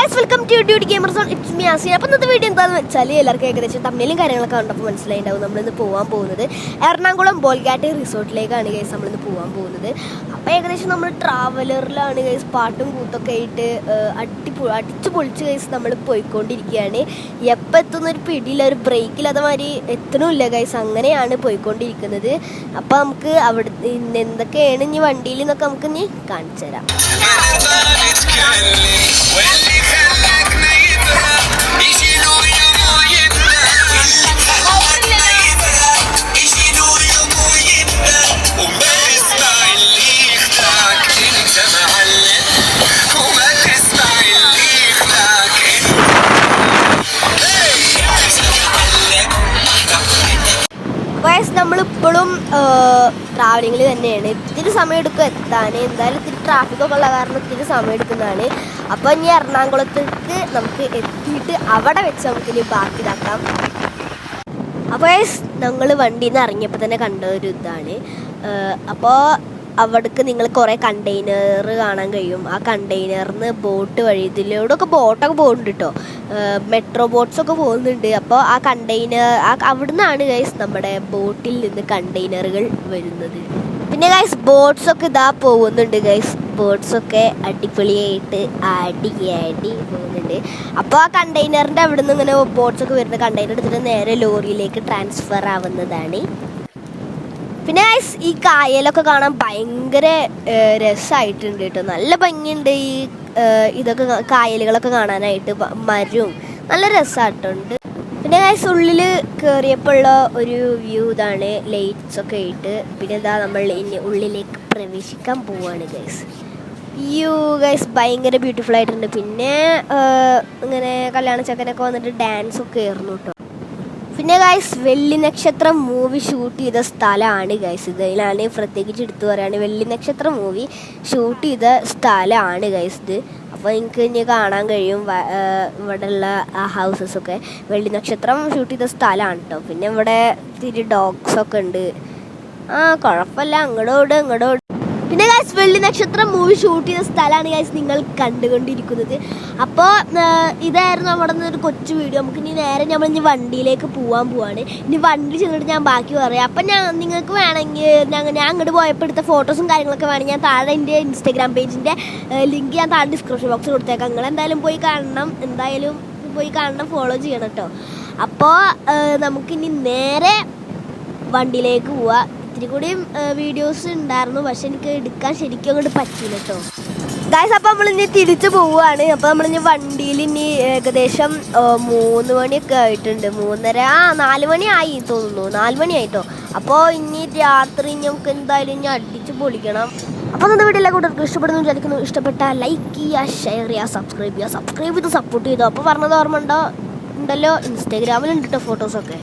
guys, welcome to Duty Gamers on. It's me Asia. അപ്പോൾ ഇന്നത്തെ video എന്താണെന്ന് വെച്ചാൽ എല്ലാവർക്കും ഏകദേശം തമ്മിലും കാര്യങ്ങളൊക്കെ കണ്ടപ്പോൾ മനസ്സിലായിട്ടുണ്ടാവും. നമ്മളിന്ന് പോകാൻ പോകുന്നത് എറണാകുളം ബോൾഗാട്ടി റിസോർട്ടിലേക്കാണ് ഗൈസ് നമ്മളിന്ന് പോകാൻ പോകുന്നത്. അപ്പോൾ ഏകദേശം നമ്മൾ ട്രാവലറിലാണ് ഗൈസ് പാട്ടും കൂത്തൊക്കെ ആയിട്ട് അടിച്ച് പൊളിച്ച് ഗൈസ് നമ്മൾ പോയിക്കൊണ്ടിരിക്കുകയാണ്. എപ്പോൾ എത്തുന്നൊരു പിടിയില്ല, ഒരു ബ്രേക്കില്ലാത്ത മാതിരി എത്തണമില്ല ഗൈസ്, അങ്ങനെയാണ് പോയിക്കൊണ്ടിരിക്കുന്നത്. അപ്പോൾ നമുക്ക് അവിടെ എന്തൊക്കെയാണ് ഇനി വണ്ടിയിൽ നിന്നൊക്കെ നമുക്ക് ഇനി കാണിച്ചു തരാം. واللي خلاك نيتها يشيلوا يمويتنا واللي خلاك نيتها يشيلوا يمويتنا وما تسمع اللي يخدعك انت معلم وما تسمع اللي يخدعك നമ്മളിപ്പോഴും ട്രാവലിങ്ങിൽ തന്നെയാണ്. ഇത്തിരി സമയം എടുക്കും എത്താൻ, എന്തായാലും ഇത്തിരി ട്രാഫിക്കൊക്കെ ഉള്ള കാരണം ഇത്തിരി സമയം എടുക്കുന്നതാണ്. അപ്പോൾ ഇനി എറണാകുളത്തേക്ക് നമുക്ക് എത്തിയിട്ട് അവിടെ വെച്ച് നമുക്കിനി ബാക്കി ഇതാക്കാം. അപ്പോൾ ഞങ്ങൾ വണ്ടിയിൽ നിന്ന് ഇറങ്ങിയപ്പോൾ തന്നെ കണ്ട ഒരു ഇതാണ്. അപ്പോൾ അവിടേക്ക് നിങ്ങൾ കുറേ കണ്ടെയ്നർ കാണാൻ കഴിയും. ആ കണ്ടെയ്നറിന് ബോട്ട് വഴി ഇതിലൂടെയൊക്കെ ബോട്ടൊക്കെ പോകുന്നുണ്ട് കേട്ടോ, മെട്രോ ബോട്ട്സൊക്കെ പോകുന്നുണ്ട്. അപ്പോൾ ആ കണ്ടെയ്നർ അവിടെ നിന്നാണ് ഗൈസ് നമ്മുടെ ബോട്ടിൽ നിന്ന് കണ്ടെയ്നറുകൾ വരുന്നത്. പിന്നെ ഗൈസ് ബോട്ട്സൊക്കെ ഇതാ പോകുന്നുണ്ട് ഗൈസ്, ബോട്ട്സൊക്കെ അടിപൊളിയായിട്ട് അടി പോകുന്നുണ്ട്. അപ്പോൾ ആ കണ്ടെയ്നറിൻ്റെ അവിടെ നിന്ന് ഇങ്ങനെ ബോട്ട്സൊക്കെ വരുന്ന കണ്ടെയ്നർ എടുത്തിട്ട് നേരെ ലോറിയിലേക്ക് ട്രാൻസ്ഫർ ആവുന്നതാണ്. പിന്നെ ഗൈസ് ഈ കായലൊക്കെ കാണാൻ ഭയങ്കര രസമായിട്ടുണ്ട് കേട്ടോ, നല്ല ഭംഗിയുണ്ട് ഈ ഇതൊക്കെ കായലുകളൊക്കെ കാണാനായിട്ട്, മരവും നല്ല രസമായിട്ടുണ്ട്. പിന്നെ ഗൈസ് ഉള്ളിൽ കയറിയപ്പോൾ ഉള്ള ഒരു വ്യൂ ഇതാണ്, ലൈറ്റ്സൊക്കെ ആയിട്ട്. പിന്നെ എന്താ നമ്മൾ ഇനി ഉള്ളിലേക്ക് പ്രവേശിക്കാൻ പോവുകയാണ് ഗൈസ്. വ്യൂ ഗൈസ് ഭയങ്കര ബ്യൂട്ടിഫുൾ ആയിട്ടുണ്ട്. പിന്നെ ഇങ്ങനെ കല്യാണ ചക്കനൊക്കെ വന്നിട്ട് ഡാൻസൊക്കെ ആയിരുന്നു കേട്ടോ. പിന്നെ ഗൈസ് വെള്ളി നക്ഷത്രം മൂവി ഷൂട്ട് ചെയ്ത സ്ഥലമാണ് ഗൈസ്. ഇതിലാണ് പ്രത്യേകിച്ച് എടുത്തു പറയുകയാണ്, വെള്ളി നക്ഷത്രം മൂവി ഷൂട്ട് ചെയ്ത സ്ഥലമാണ് ഗൈസ് ഇത്. അപ്പോൾ എനിക്ക് ഇനി കാണാൻ കഴിയും ഇവിടെയുള്ള ആ ഹൗസസൊക്കെ വെള്ളി നക്ഷത്രം ഷൂട്ട് ചെയ്ത സ്ഥലമാണ് കേട്ടോ. പിന്നെ ഇവിടെ ഇത്തിരി ഡോഗ്സൊക്കെ ഉണ്ട്. കുഴപ്പമില്ല, അങ്ങോട്ടോട്. പിന്നെ ഗൈസ് വെള്ളി നക്ഷത്രം മൂവി ഷൂട്ട് ചെയ്ത സ്ഥലമാണ് ഗൈസ് നിങ്ങൾ കണ്ടുകൊണ്ടിരിക്കുന്നത്. അപ്പോൾ ഇതായിരുന്നു അവിടെ നിന്നൊരു കൊച്ചു വീഡിയോ. നമുക്ക് ഇനി നേരെ നമ്മളിനി വണ്ടിയിലേക്ക് പോവാണ്. ഇനി വണ്ടി ചെന്നിട്ട് ഞാൻ ബാക്കി പറയാം. അപ്പം നിങ്ങൾക്ക് വേണമെങ്കിൽ ഞാൻ അങ്ങോട്ട് പോയപ്പോൾ എടുത്ത ഫോട്ടോസും കാര്യങ്ങളൊക്കെ വേണമെങ്കിൽ ഞാൻ താഴെ എൻ്റെ ഇൻസ്റ്റാഗ്രാം പേജിൻ്റെ ലിങ്ക് ഞാൻ താഴെ ഡിസ്ക്രിപ്ഷൻ ബോക്സിൽ കൊടുത്തേക്കാം. നിങ്ങൾ എന്തായാലും പോയി കാണണം, ഫോളോ ചെയ്യണം കേട്ടോ. അപ്പോൾ നമുക്കിനി നേരെ വണ്ടിയിലേക്ക് പോവാം. ഇത്തിരി കൂടിയും വീഡിയോസ് ഉണ്ടായിരുന്നു, പക്ഷെ എനിക്ക് എടുക്കാൻ ശരിക്കും അങ്ങോട്ട് പറ്റില്ല കേട്ടോ ഗൈസ്. അപ്പോൾ നമ്മളിനി തിരിച്ച് പോവുകയാണ്. അപ്പോൾ നമ്മളിനി വണ്ടിയിൽ ഇനി ഏകദേശം 3 മണിയൊക്കെ ആയിട്ടുണ്ട്, 3:30 4 മണി ആയി തോന്നുന്നു, 4 മണി ആയിട്ടോ. അപ്പോൾ ഇനി രാത്രി നമുക്ക് എന്തായാലും ഇനി അടിച്ച് പൊളിക്കണം. അപ്പോൾ നമ്മുടെ വീട്ടിലെ കൂട്ടർക്ക് ഇഷ്ടപ്പെടുന്നു വിചാരിക്കുന്നു. ഇഷ്ടപ്പെട്ടാൽ ലൈക്ക് ചെയ്യുക, ഷെയർ ചെയ്യുക, സബ്സ്ക്രൈബ് ചെയ്ത് സപ്പോർട്ട് ചെയ്തു. അപ്പോൾ പറഞ്ഞത് ഓർമ്മ ഉണ്ടല്ലോ, ഇൻസ്റ്റാഗ്രാമിലുണ്ട് കേട്ടോ ഫോട്ടോസൊക്കെ.